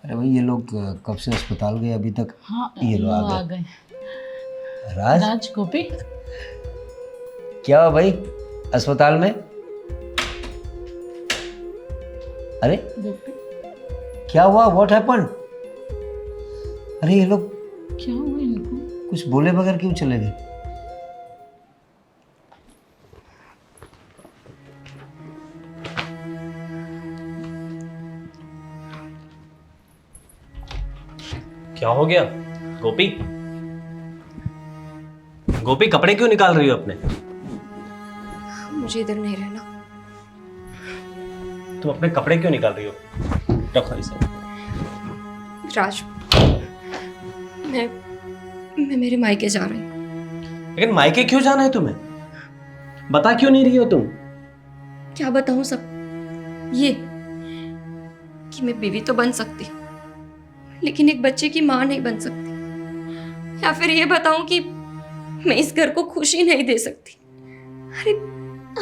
अरे भाई ये लोग कब से अस्पताल गए अभी तक? हाँ ये लोग लोग आ आ गए। गए। राज, राज गोपी क्या हुआ भाई अस्पताल में? अरे गोपी क्या हुआ? What happened? अरे ये लोग क्या हुआ इनको? कुछ बोले बगैर क्यों चले गए? क्या हो गया गोपी? गोपी कपड़े क्यों निकाल रही हो अपने? मुझे इधर नहीं रहना। तुम अपने कपड़े क्यों निकाल रही हो? रखो इसे। राज, मैं मेरे मायके जा रही हूँ। लेकिन मायके क्यों जाना है तुम्हें? बता क्यों नहीं रही हो तुम? क्या बताऊँ सब ये कि मैं बीवी तो बन सकती हूँ, लेकिन एक बच्चे की माँ नहीं बन सकती। या फिर ये बताऊं कि मैं इस घर को खुशी नहीं दे सकती। अरे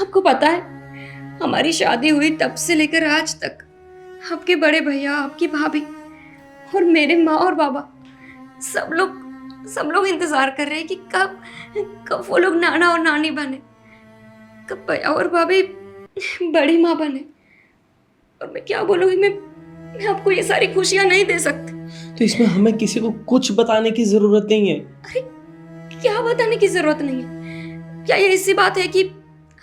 आपको पता है, हमारी शादी हुई तब से लेकर आज तक आपके बड़े भैया, आपकी भाभी और मेरे माँ और बाबा सब लोग इंतजार कर रहे हैं कि कब वो लोग नाना और नानी बने, कब भैया और भाभी बड़ी माँ बने। और मैं क्या बोलूँगी, मैं आपको ये सारी खुशियां नहीं दे सकती। तो इसमें हमें किसी को कुछ बताने की जरूरत नहीं है। अरे क्या बताने की जरूरत नहीं है? क्या ये ऐसी बात है कि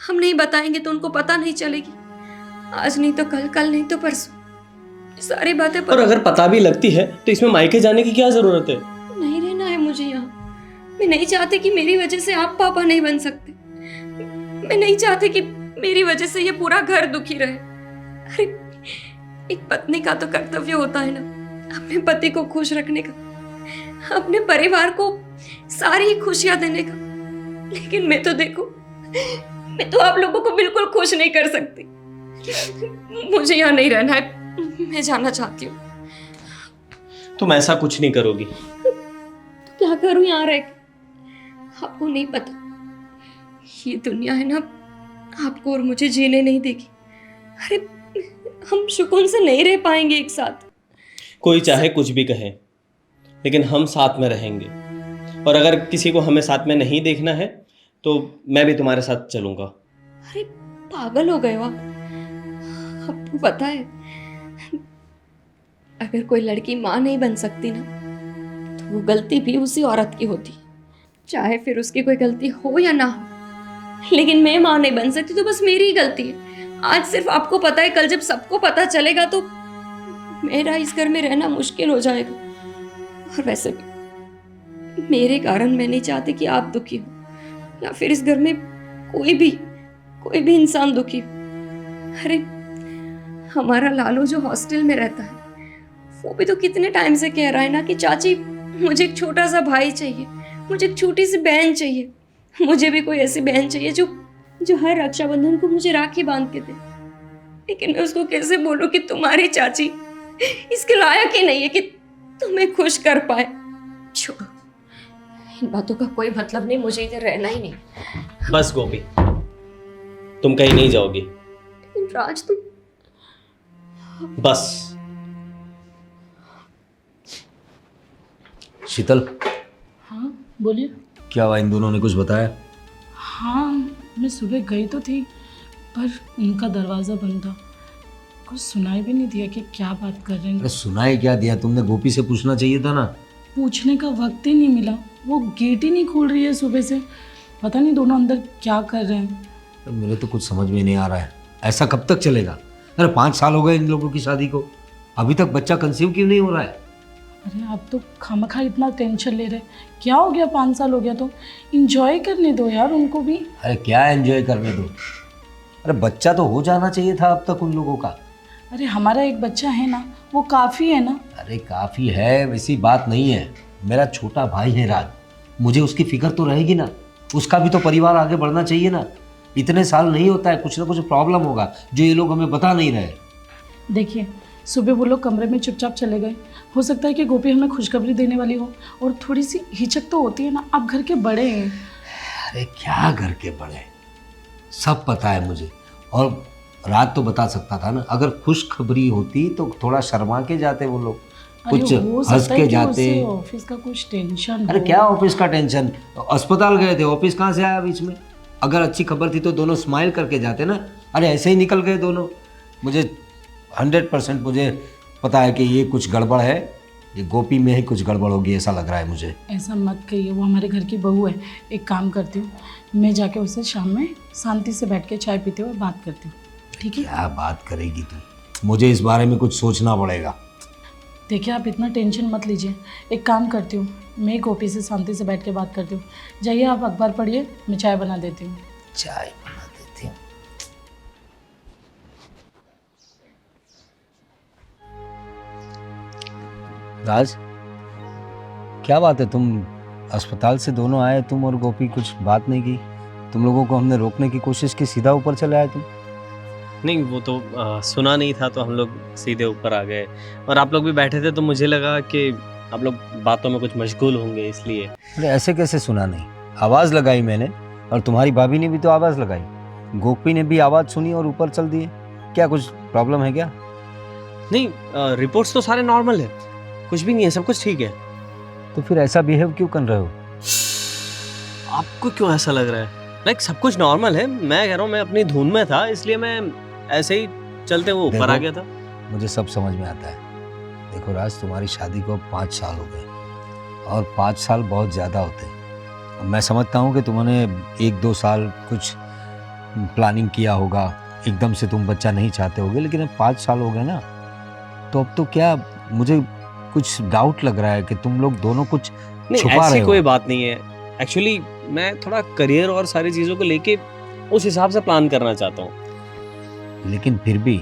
हम नहीं बताएंगे तो उनको पता नहीं चलेगी? आज नहीं तो कल, कल नहीं तो परसों, ये सारी बातें और अगर पता भी लगती है तो इसमें मायके जाने की क्या जरूरत है? नहीं रहना है मुझे यहाँ। मैं नहीं चाहती कि मेरी वजह से आप पापा नहीं बन सकते। मैं नहीं चाहती कि मेरी वजह से ये पूरा घर दुखी रहे। अरे एक पत्नी का तो कर्तव्य होता है ना, अपने पति को खुश रखने का, अपने परिवार को सारी खुशियां देने का। लेकिन मैं तो देखो, मैं तो आप लोगों को बिल्कुल खुश नहीं कर सकती। मुझे यहाँ नहीं रहना है, मैं जाना चाहती हूँ। तुम ऐसा कुछ नहीं करोगी। तो क्या करूँ यहाँ रह के? आपको नहीं पता, ये दुनिया है ना, आपको और मुझे जीने नहीं देगी। अरे हम सुकून से नहीं रह पाएंगे एक साथ। कोई चाहे कुछ भी कहे, लेकिन हम साथ में रहेंगे। और अगर किसी को हमें साथ में नहीं देखना है तो मैं भी तुम्हारे साथ चलूंगा। अरे पागल हो गए हो आप? आपको पता है, अगर कोई लड़की माँ नहीं बन सकती ना, तो वो गलती भी उसी औरत की होती, चाहे फिर उसकी कोई गलती हो या ना हो। लेकिन मैं माँ नहीं बन सकती तो बस मेरी ही गलती है। आज सिर्फ आपको पता है, कल जब सबको पता चलेगा तो मेरा इस घर में रहना मुश्किल हो जाएगा। और वैसे भी मेरे कारण मैं नहीं चाहती कि आप दुखी हो, या फिर इस घर में कोई भी इंसान दुखी हो। अरे हमारा लालू जो हॉस्टल में रहता है, वो भी तो कितने टाइम से कह रहा है ना कि चाची मुझे एक छोटा सा भाई चाहिए, मुझे एक छोटी सी बहन चाहिए, मुझे भी कोई ऐसी बहन चाहिए जो हर रक्षाबंधन को मुझे राखी बांध के दे। लेकिन मैं उसको कैसे बोलूं कि तुम्हारी चाची इसके लायक ही नहीं है कि तुम्हें खुश कर पाए। छोड़ो, इन बातों का कोई मतलब नहीं, मुझे इधर रहना ही नहीं। बस गोपी, तुम कहीं नहीं जाओगी। लेकिन राज तुम बस। शीतल, हाँ बोलिए। क्या हुआ? इन दोनों ने कुछ बताया? हाँ मैं सुबह गई तो थी, पर उनका दरवाज़ा बंद था। कुछ सुनाई भी नहीं दिया कि क्या बात कर रहे अरे हैं। सुनाई क्या दिया? तुमने गोपी से पूछना चाहिए था ना। पूछने का वक्त ही नहीं मिला, वो गेट ही नहीं खोल रही है सुबह से। पता नहीं दोनों अंदर क्या कर रहे हैं। अरे मेरे तो कुछ समझ में नहीं आ रहा है, ऐसा कब तक चलेगा? अरे 5 साल हो गए इन लोगों की शादी को, अभी तक बच्चा कंसीव क्यों नहीं हो रहा है? अरे आप तो खामखा इतना टेंशन ले रहे। क्या हो गया, 5 साल हो गया तो इंजॉय करने दो यार उनको भी। अरे क्या एंजॉय करने दो? अरे बच्चा तो हो जाना चाहिए था अब तक उन लोगों का। अरे हमारा एक बच्चा है ना, वो काफ़ी है ना। अरे काफ़ी है वैसी बात नहीं है। मेरा छोटा भाई है राज, मुझे उसकी फिक्र तो रहेगी ना। उसका भी तो परिवार आगे बढ़ना चाहिए ना। इतने साल नहीं होता है, कुछ ना कुछ प्रॉब्लम होगा जो ये लोग हमें बता नहीं रहे। देखिए सुबह वो लोग कमरे में चुपचाप चले गए। हो सकता है कि गोपी हमें खुशखबरी देने वाली हो, और थोड़ी सी हिचक तो होती है ना, आप घर के बड़े हैं। अरे क्या घर के बड़े, सब पता है मुझे। और रात तो बता सकता था ना, अगर खुशखबरी होती तो थोड़ा शर्मा के जाते वो लोग। अरे कुछ हो हंस सकता है के कि जाते। उसे ऑफिस का कुछ टेंशन अरे हो। क्या ऑफिस का टेंशन, अस्पताल गए थे, ऑफिस कहाँ से आया बीच में? अगर अच्छी खबर थी तो दोनों स्माइल करके जाते ना। अरे ऐसे ही निकल गए दोनों। मुझे 100% मुझे पता है कि ये कुछ गड़बड़ है, ये गोपी में ही कुछ गड़बड़ होगी, ऐसा लग रहा है मुझे। ऐसा मत कहिए, वो हमारे घर की बहू है। एक काम करती हूँ, मैं जाके उससे शाम में शांति से बैठ के चाय पीते हुए बात करती हूँ, ठीक है? क्या बात करेगी तू? मुझे इस बारे में कुछ सोचना पड़ेगा। देखिए आप इतना टेंशन मत लीजिए। एक काम करती हूँ, मैं गोपी से शांति से बैठ के बात करती हूँ। जाइए आप अखबार पढ़िए, मैं चाय बना देती हूँ। चाय बना देती हूँ। राज, क्या बात है, तुम अस्पताल से दोनों आए, तुम और गोपी कुछ बात नहीं की? तुम लोगों को हमने रोकने की कोशिश की, सीधा ऊपर चले आए तुम। नहीं, वो तो सुना नहीं था तो हम लोग सीधे ऊपर आ गए। और आप लोग भी बैठे थे तो मुझे लगा कि आप लोग बातों में कुछ मशगूल होंगे, इसलिए। अरे ऐसे कैसे सुना नहीं? आवाज़ लगाई मैंने, और तुम्हारी भाभी ने भी तो आवाज़ लगाई। गोपी ने भी आवाज़ सुनी और ऊपर चल दिए। क्या कुछ प्रॉब्लम है क्या? नहीं, रिपोर्ट्स तो सारे नॉर्मल है, कुछ भी नहीं है, सब कुछ ठीक है। तो फिर ऐसा बिहेव क्यों कर रहे हो? आपको क्यों ऐसा लग रहा है? लाइक सब कुछ नॉर्मल है, मैं कह रहा हूँ मैं अपनी धुन में था, इसलिए मैं ऐसे ही चलते हुए ऊपर आ देखो, गया था। मुझे सब समझ में आता है। देखो राज, तुम्हारी शादी को 5 साल हो गए, और 5 साल बहुत ज़्यादा होते हैं। अब मैं समझता हूँ कि तुमने 1-2 साल कुछ प्लानिंग किया होगा, एकदम से तुम बच्चा नहीं चाहते होगे, लेकिन अब 5 साल हो गए ना, तो अब तो क्या, मुझे कुछ डाउट लग रहा है कि तुम लोग दोनों कुछ नहीं, छुपा रहे ऐसी हो। कोई बात नहीं है। एक्चुअली मैं थोड़ा करियर और सारी चीज़ों को लेके उस हिसाब से प्लान करना चाहता हूँ। लेकिन फिर भी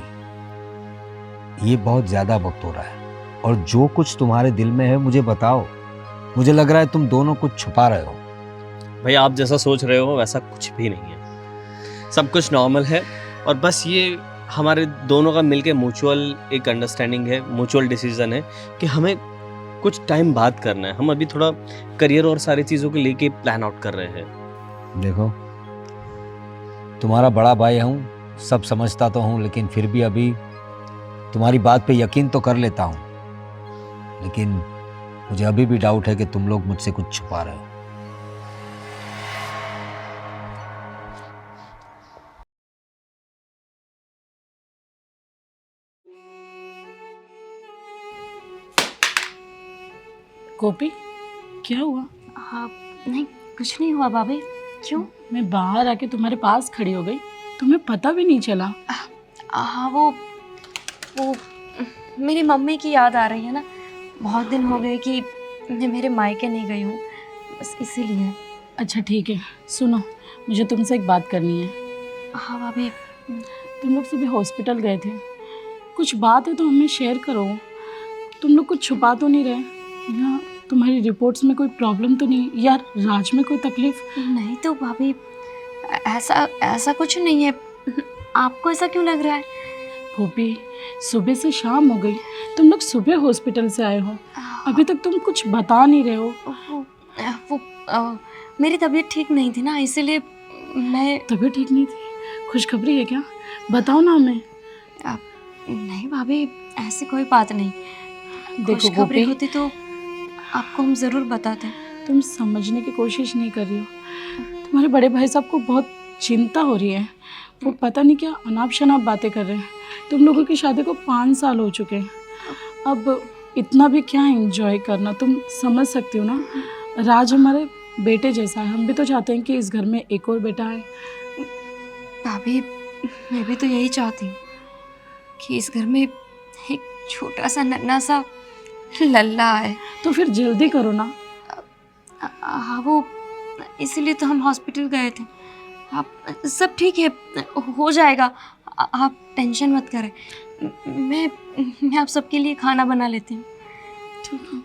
ये बहुत ज़्यादा वक्त हो रहा है, और जो कुछ तुम्हारे दिल में है मुझे बताओ। मुझे लग रहा है तुम दोनों कुछ छुपा रहे हो। भाई आप जैसा सोच रहे हो वैसा कुछ भी नहीं है, सब कुछ नॉर्मल है। और बस ये हमारे दोनों का मिलके म्यूचुअल एक अंडरस्टैंडिंग है, म्यूचुअल डिसीजन है कि हमें कुछ टाइम बाद करना है। हम अभी थोड़ा करियर और सारी चीज़ों को लेके प्लान आउट कर रहे हैं। देखो, तुम्हारा बड़ा भाई हूँ, सब समझता तो हूँ, लेकिन फिर भी अभी तुम्हारी बात पे यकीन तो कर लेता हूँ, लेकिन मुझे अभी भी डाउट है कि तुम लोग मुझसे कुछ छुपा रहे हो। गोपी, क्या हुआ? हाँ, नहीं कुछ नहीं हुआ भाभी। क्यों? मैं बाहर आके तुम्हारे पास खड़ी हो गई, तुम्हें पता भी नहीं चला। हाँ, वो मेरी मम्मी की याद आ रही है ना। बहुत दिन हो गए कि मैं मेरे मायके नहीं गई हूँ, बस इसीलिए। अच्छा ठीक है, सुनो, मुझे तुमसे एक बात करनी है। हाँ भाभी। तुम लोग सुबह हॉस्पिटल गए थे, कुछ बात है तो हमें शेयर करो। तुम लोग कुछ छुपा तो नहीं रहे, या तुम्हारी रिपोर्ट्स में कोई प्रॉब्लम तो नहीं, या राज में कोई तकलीफ? नहीं तो भाभी, ऐसा कुछ नहीं है। आपको ऐसा क्यों लग रहा है? गोपी, सुबह से शाम हो गई, तुम लोग सुबह हॉस्पिटल से आए हो, अभी तक तुम कुछ बता नहीं रहे हो। मेरी तबीयत ठीक नहीं थी ना, इसीलिए मैं। तबीयत ठीक नहीं थी? खुशखबरी है क्या? बताओ ना हमें। नहीं भाभी, ऐसी कोई बात नहीं। देखो खुशखबरी गोपी, होती तो आपको हम ज़रूर बताते। तुम समझने की कोशिश नहीं कर रही हो। तुम्हारे बड़े भाई साहब को बहुत चिंता हो रही है, वो पता नहीं क्या अनाप शनाप बातें कर रहे हैं। तुम लोगों की शादी को 5 साल हो चुके हैं, अब इतना भी क्या एंजॉय करना, तुम समझ सकती हो ना। राज हमारे बेटे जैसा है, हम भी तो चाहते हैं कि इस घर में एक और बेटा आए। भाभी, मैं भी तो यही चाहती हूँ कि इस घर में एक छोटा सा नन्हा सा लल्ला है। तो फिर जल्दी करो ना। हाँ, वो इसीलिए तो हम हॉस्पिटल गए थे। आप सब ठीक है, हो जाएगा, आप टेंशन मत करें। मैं आप सबके लिए खाना बना लेती हूँ। ठीक है,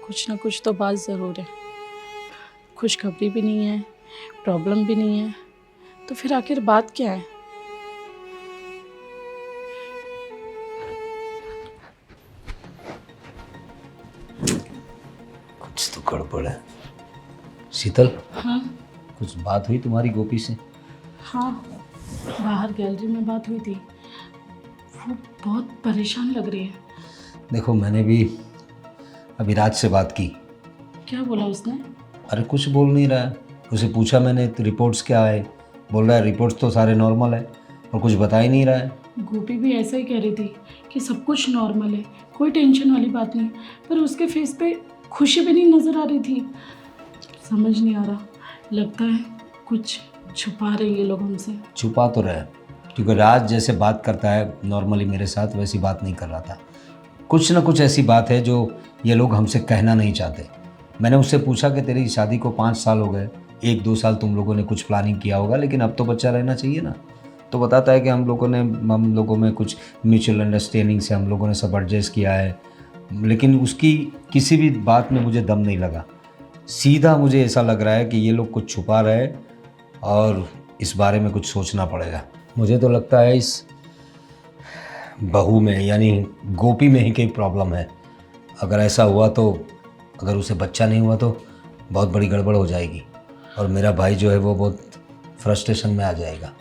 कुछ ना कुछ तो बात ज़रूर है। खुशखबरी भी नहीं है, प्रॉब्लम भी नहीं है, तो फिर आखिर बात क्या है? कुछ तो गड़बड़ है। शीतल, हाँ कुछ बात हुई तुम्हारी गोपी से? हाँ, बाहर गैलरी में बात हुई थी। वो बहुत परेशान लग रही है। देखो मैंने भी अभी राज से बात की। क्या बोला उसने? अरे कुछ बोल नहीं रहा है। उसे पूछा मैंने तो रिपोर्ट्स क्या है, बोल रहा है रिपोर्ट्स तो सारे नॉर्मल है और कुछ बता ही नहीं रहा है। गोपी भी ऐसा ही कह रही थी कि सब कुछ नॉर्मल है, कोई टेंशन वाली बात नहीं, पर उसके फेस पे खुशी भी नहीं नज़र आ रही थी। समझ नहीं आ रहा, लगता है कुछ छुपा रहे ये लोग हमसे। छुपा तो रहे, क्योंकि राज जैसे बात करता है नॉर्मली मेरे साथ वैसी बात नहीं कर रहा था। कुछ ना कुछ ऐसी बात है जो ये लोग हमसे कहना नहीं चाहते। मैंने उससे पूछा कि तेरी शादी को 5 साल हो गए, 1-2 साल तुम लोगों ने कुछ प्लानिंग किया होगा, लेकिन अब तो बच्चा रहना चाहिए ना। तो बताता है कि हम लोगों में कुछ म्यूचुअल अंडरस्टैंडिंग से हम लोगों ने सब एडजस्ट किया है, लेकिन उसकी किसी भी बात में मुझे दम नहीं लगा। सीधा मुझे ऐसा लग रहा है कि ये लोग कुछ छुपा रहे हैं और इस बारे में कुछ सोचना पड़ेगा। मुझे तो लगता है इस बहू में यानी गोपी में ही कोई प्रॉब्लम है। अगर ऐसा हुआ तो, अगर उसे बच्चा नहीं हुआ तो बहुत बड़ी गड़बड़ हो जाएगी और मेरा भाई जो है वो बहुत फ्रस्ट्रेशन में आ जाएगा,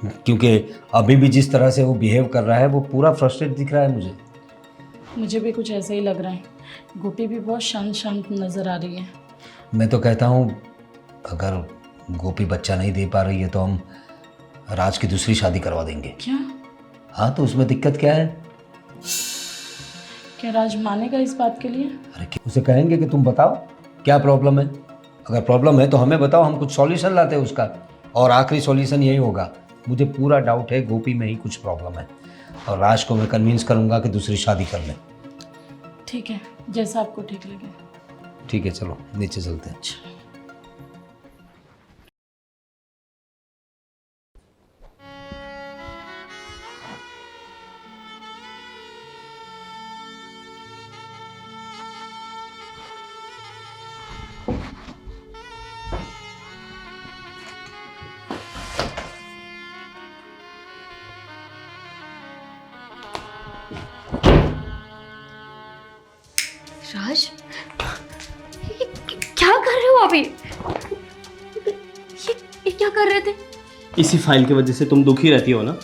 क्योंकि अभी भी जिस तरह से वो बिहेव कर रहा है वो पूरा फ्रस्ट्रेट दिख रहा है मुझे भी कुछ ऐसा ही लग रहा है। गोपी भी बहुत शांत शांत नज़र आ रही है। मैं तो कहता हूँ अगर गोपी बच्चा नहीं दे पा रही है तो हम राज की दूसरी शादी करवा देंगे। क्या? हाँ, तो उसमें दिक्कत क्या है? क्या राज मानेगा इस बात के लिए? अरे उसे कहेंगे कि तुम बताओ क्या प्रॉब्लम है, अगर प्रॉब्लम है तो हमें बताओ, हम कुछ सॉल्यूशन लाते हैं उसका, और आखिरी सॉल्यूशन यही होगा। मुझे पूरा डाउट है गोपी में ही कुछ प्रॉब्लम है और राज को मैं कन्विंस करूंगा कि दूसरी शादी कर ले। ठीक है, जैसा आपको ठीक लगे। ठीक है, चलो नीचे चलते हैं। राज, क्या कर रहे हो अभी? ये क्या कर रहे थे? इसी फाइल की वजह से तुम दुखी रहती हो ना।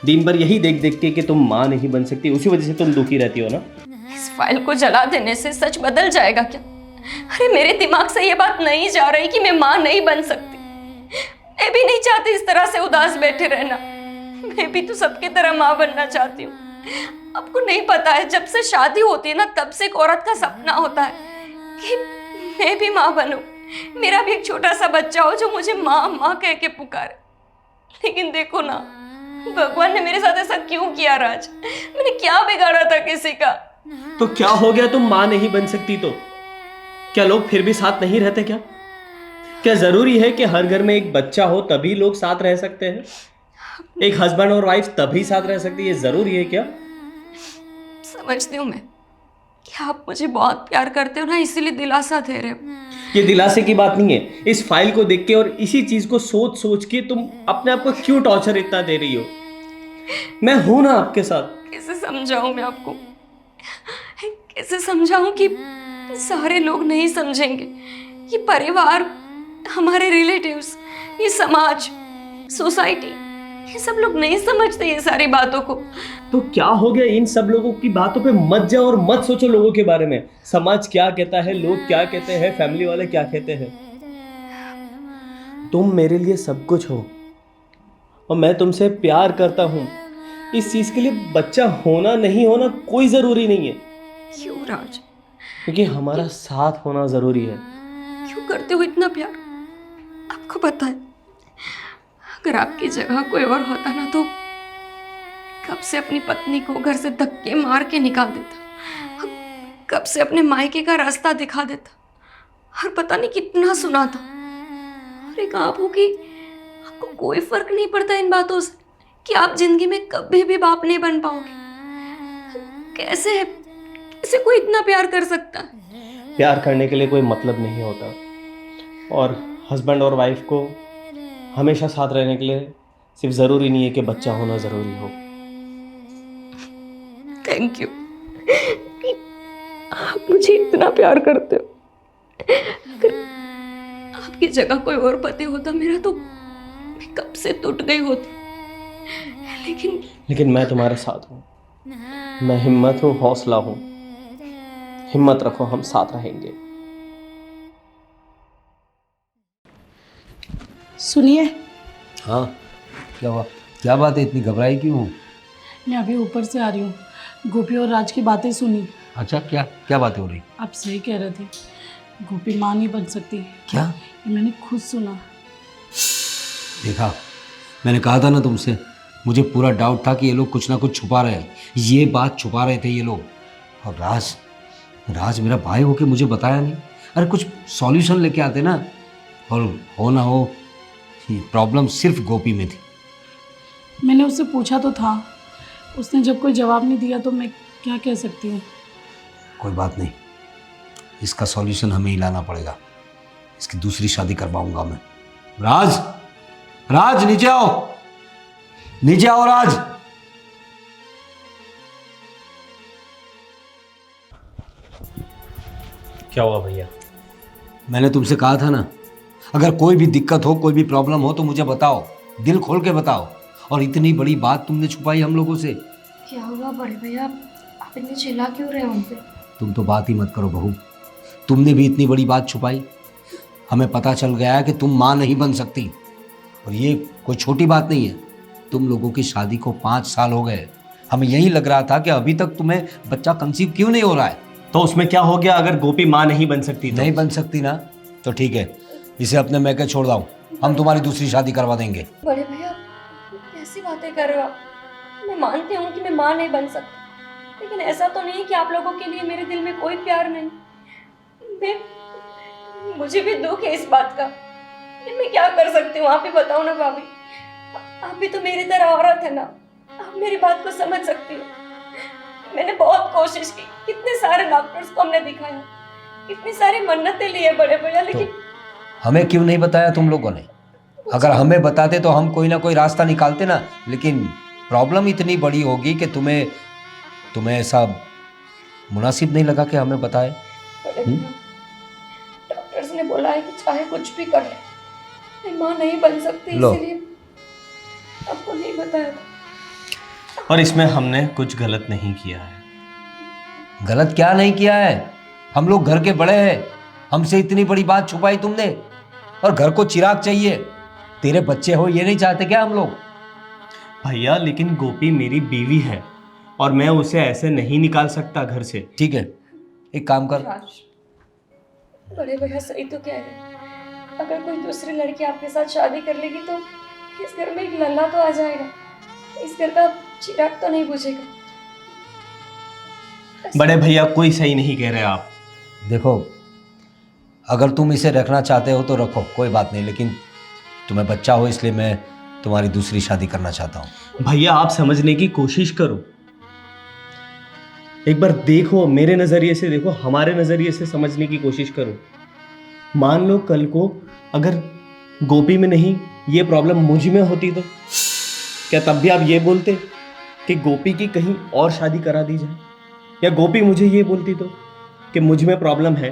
दिन भर यही देख देख के कि तुम माँ नहीं बन सकती, उसी वजह से तुम दुखी रहती हो ना। इस फाइल को जला देने से सच बदल जाएगा क्या? अरे मेरे दिमाग से ये बात नहीं जा रही कि मैं माँ नहीं बन सकती। मैं भी नहीं चाहती इस तरह से उदास बैठे रहना। मैं भी तो सबके तरह माँ बनना चाहती हूँ। आपको नहीं पता है, जब से शादी होती है ना तब से एक औरत का सपना होता है कि मैं भी माँ बनूं, मेरा भी एक छोटा सा बच्चा हो जो मुझे माँ माँ कह के पुकारे। लेकिन देखो ना, भगवान ने मेरे साथ ऐसा क्यों किया राज? मैंने क्या बिगाड़ा था किसी का? तो क्या हो गया, तुम माँ नहीं बन सकती तो क्या लोग फिर भी साथ नहीं रहते? क्या जरूरी है कि हर घर में एक बच्चा हो तभी लोग साथ रह सकते हैं? एक हस्बैंड और वाइफ तभी साथ रह सकती है, जरूरी है क्या? समझती हूँ मैं कि आप मुझे बहुत प्यार करते हो ना, इसीलिए दिलासा दे रहे हो। ये दिलासे की बात नहीं है। इस फाइल को देख के और इसी चीज को सोच सोच के तुम अपने आप को क्यों टॉर्चर इतना दे रही हो? मैं हूं ना आपके साथ। कैसे समझाऊं मैं आपको? कैसे समझाऊं कि सारे लोग नहीं समझेंगे? ये परिवार, हमारे रिलेटिव्स, ये समाज, सोसाइटी, ये सब लोग नहीं समझते ये सारी बातों को। तो क्या हो गया? इन सब लोगों की बातों पे मत जाओ और मत सोचो लोगों के बारे में। समाज क्या कहता है, लोग क्या कहते हैं, फैमिली वाले क्या कहते हैं। तुम मेरे लिए सब कुछ हो और मैं तुमसे प्यार करता हूं। इस चीज के लिए बच्चा होना नहीं होना कोई जरूरी नहीं है। क्यों राज? क्योंकि हमारा साथ होना जरूरी है। क्यों करते हो इतना प्यार? आपको पता है, अगर आपकी जगह कोई और होता ना तो कब से अपनी पत्नी को घर से धक्के मार के निकाल देता, कब से अपने मायके का रास्ता दिखा देता, और पता नहीं कितना सुना था। और एक आप हो कि आपको कोई फर्क नहीं पड़ता इन बातों से कि आप जिंदगी में कभी भी बाप नहीं बन पाओगे। कैसे कोई इतना प्यार कर सकता है? प्यार करने के लिए कोई मतलब नहीं होता, और हस्बैंड और वाइफ को हमेशा साथ रहने के लिए सिर्फ ज़रूरी नहीं है कि बच्चा होना ज़रूरी हो। थैंक यू, आप मुझे इतना प्यार करते हो। अगर आपकी जगह कोई और पति होता मेरा तो मैं कब से टूट गई होती। लेकिन मैं तुम्हारे साथ हूँ, मैं हिम्मत हूँ, हौसला हूँ। हिम्मत रखो, हम साथ रहेंगे। सुनिए, हाँ, क्या हुआ? क्या बात है, इतनी घबराई क्यों हो? मैं अभी ऊपर से आ रही हूँ। गोपी और राज की बातें सुनी। अच्छा, क्या क्या बातें हो रही? आप सही कह रहे थे, गोपी माँ नहीं बन सकती। क्या? ये मैंने खुद सुना। देखा, मैंने कहा था ना तुमसे, मुझे पूरा डाउट था कि ये लोग कुछ ना कुछ छुपा रहे हैं। ये बात छुपा रहे थे ये लोग। और राज राज मेरा भाई होके मुझे बताया नहीं। अरे कुछ सॉल्यूशन लेके आते ना। और हो ना हो, प्रॉब्लम सिर्फ गोपी में थी। मैंने उससे पूछा तो था, उसने जब कोई जवाब नहीं दिया तो मैं क्या कह सकती हूँ। कोई बात नहीं, इसका सॉल्यूशन हमें ही लाना पड़ेगा। इसकी दूसरी शादी करवाऊंगा मैं। राज, राज नीचे आओ, नीचे आओ राज। क्या हुआ भैया? मैंने तुमसे कहा था ना, अगर कोई भी दिक्कत हो, कोई भी प्रॉब्लम हो तो मुझे बताओ, दिल खोल के बताओ। और इतनी बड़ी बात तुमने छुपाई हम लोगों से। क्या हुआ बड़े भैया, आप इतने चिल्ला क्यों रहे हो उनसे? तुम तो बात ही मत करो बहू, तुमने भी इतनी बड़ी बात छुपाई। हमें पता चल गया है कि तुम माँ नहीं बन सकती। और ये कोई छोटी बात नहीं है। तुम लोगों की शादी को 5 साल हो गए। हमें यही लग रहा था कि अभी तक तुम्हें बच्चा कंसीव क्यों नहीं हो रहा है। तो उसमें क्या हो गया अगर गोपी माँ नहीं बन सकती तो? नहीं बन सकती ना, तो ठीक है, इसे अपने मैके छोड़ दाओ। हम तुम्हारी दूसरी शादी करवा देंगे। बड़े भैया कैसी बातें कर रहे हो आप? मैं मानती हूँ कि मैं माँ नहीं बन सकती, लेकिन ऐसा तो नहीं कि आप लोगों के लिए मेरे दिल में कोई प्यार नहीं। मुझे भी दुख है इस बात का, लेकिन मैं क्या कर सकती हूँ? आप ही बताओ ना भाभी, आप भी तो मेरी तरह औरत है ना, आप मेरी बात को समझ सकती हो। मैंने बहुत कोशिश की, कितने सारे डॉक्टर्स को हमने दिखाया, कितनी सारी मन्नतें ली है बड़े भैया, लेकिन हमें क्यों नहीं बताया तुम लोगों ने? अगर हमें बताते तो हम कोई ना कोई रास्ता निकालते ना। लेकिन प्रॉब्लम इतनी बड़ी होगी कि तुम्हें ऐसा मुनासिब नहीं लगा कि हमें बताए। बड़े भैया, डॉक्टर्स ने बोला है कि चाहे कुछ भी कर ले, मैं माँ नहीं बन सकती, लो। इसीलिए आपको नहीं बताया था। और इसमें हमने कुछ गलत नहीं किया है। गलत क्या नहीं किया है? हम लोग घर के बड़े हैं, हमसे इतनी बड़ी बात छुपाई तुमने। और घर को चिराग चाहिए, तेरे बच्चे हो ये नहीं चाहते क्या हम लोग? भैया लेकिन गोपी मेरी बीवी है और मैं उसे ऐसे नहीं निकाल सकता घर से। ठीक है, एक काम कर। राज, बड़े भैया सही तो कह रहे हैं। अगर कोई दूसरी लड़की आपके साथ शादी कर लेगी तो इस घर में एक लल्ला तो आ जाएगा, इस घर का चिराग तो नहीं बुझेगा। बड़े भैया कोई सही नहीं कह रहे आप। देखो, अगर तुम इसे रखना चाहते हो तो रखो, कोई बात नहीं, लेकिन तुम्हें बच्चा हो इसलिए मैं तुम्हारी दूसरी शादी करना चाहता हूँ। भैया आप समझने की कोशिश करो, एक बार देखो, मेरे नज़रिए से देखो, हमारे नज़रिए से समझने की कोशिश करो। मान लो कल को अगर गोपी में नहीं ये प्रॉब्लम मुझ में होती तो क्या तब भी आप ये बोलते कि गोपी की कहीं और शादी करा दी जाए? या गोपी मुझे ये बोलती तो कि मुझ में प्रॉब्लम है,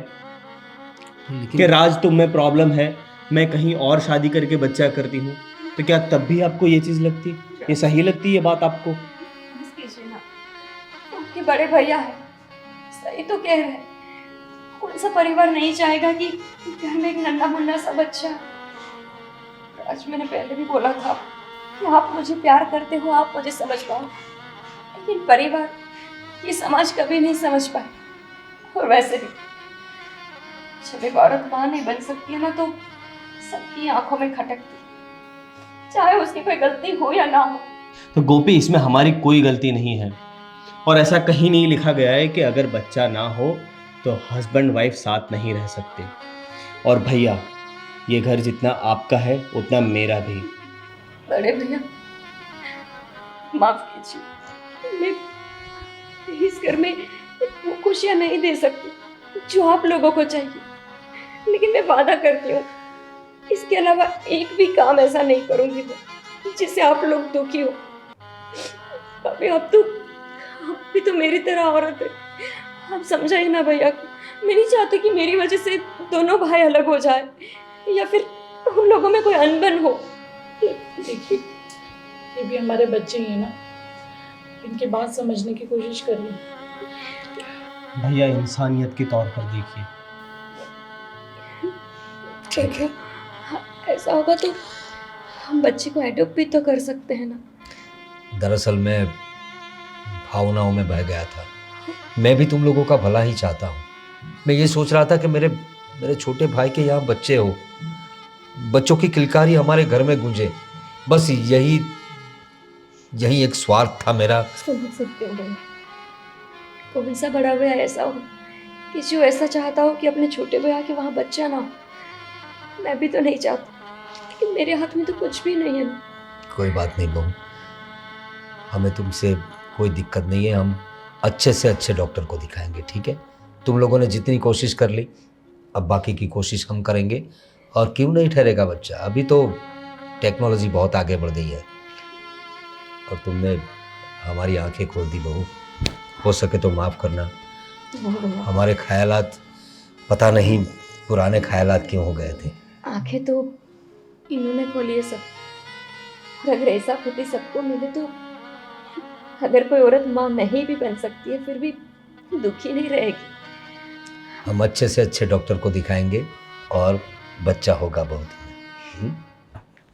कि राज तुम में प्रॉब्लम है, मैं कहीं और शादी करके बच्चा करती हूँ, तो क्या तब भी आपको ये चीज़ लगती, ये सही लगती ये बात आपको? बस कीजिए ना, आपके बड़े भैया है, सही तो कह रहे हैं। कौन सा परिवार नहीं चाहेगा कि घर में एक नन्हा मुन्ना सा बच्चा? आज मैंने पहले भी बोला था कि आप मुझे प्यार करते हो, आप मुझे समझ पाओ, लेकिन परिवार, ये समाज कभी नहीं समझ पाए। और वैसे भी जब एक औरत माँ नहीं बन सकती है ना, तो सबकी आंखों में खटकती, चाहे उसकी कोई गलती हो या ना हो। तो गोपी इसमें हमारी कोई गलती नहीं है, और ऐसा कहीं नहीं लिखा गया है कि अगर बच्चा ना हो तो हस्बैंड वाइफ साथ नहीं रह सकते। और भैया ये घर जितना आपका है उतना मेरा भी। बड़े भैया माफ कीजिए, मैं इस घर में वो खुशियाँ नहीं दे सकती जो आप लोगों को चाहिए, लेकिन मैं वादा करती हूँ इसके अलावा एक भी काम ऐसा नहीं करूँगी मैं जिससे आप लोग दुखी हो। अभी आप भी तो मेरी तरह औरत है, आप समझाइए ना भैया को। मैं नहीं चाहती कि मेरी वजह से दोनों भाई अलग हो जाए या फिर उन लोगों में कोई अनबन हो। देखिए ये भी हमारे बच्चे ही हैं ना, इनकी बात समझने की कोशिश करिए। भैया इंसानियत के तौर पर देखिए। ठीक है। ऐसा होगा तो हम बच्चे को एडॉप्ट भी तो कर सकते हैं ना। दरअसल मैं भावनाओं में बह गया था। मैं भी तुम लोगों का भला ही चाहता हूँ। मैं ये सोच रहा था कि मेरे छोटे भाई के यहाँ बच्चे हो, बच्चों की किलकारी हमारे घर में गूंजे। बस यही एक स्वार्थ था मेरा। समझ सकते हो भैया, कौन सा बड़ा भैया ऐसा हो कि जो ऐसा चाहता हो कि अपने छोटे भैया के वहाँ बच्चा ना हो। मैं भी तो नहीं चाहती, लेकिन मेरे हाथ में तो कुछ भी नहीं है ना। कोई बात नहीं बहू, हमें तुमसे कोई दिक्कत नहीं है। हम अच्छे से अच्छे डॉक्टर को दिखाएंगे, ठीक है? तुम लोगों ने जितनी कोशिश कर ली, अब बाकी की कोशिश हम करेंगे। और क्यों नहीं ठहरेगा बच्चा? अभी तो टेक्नोलॉजी बहुत आगे बढ़ गई है और तुमने हमारी आंखें खोल दी बहू। हो सके तो माफ़ करना। हमारे ख्यालात पता नहीं पुराने ख्यालात क्यों हो गए थे। आंखें तो इन्होंने खोली है सब। और अगर ऐसा पति सबको मिले तो अगर कोई औरत माँ नहीं भी बन सकती है फिर भी दुखी नहीं रहेगी। हम अच्छे से अच्छे डॉक्टर को दिखाएंगे और बच्चा होगा बहुत।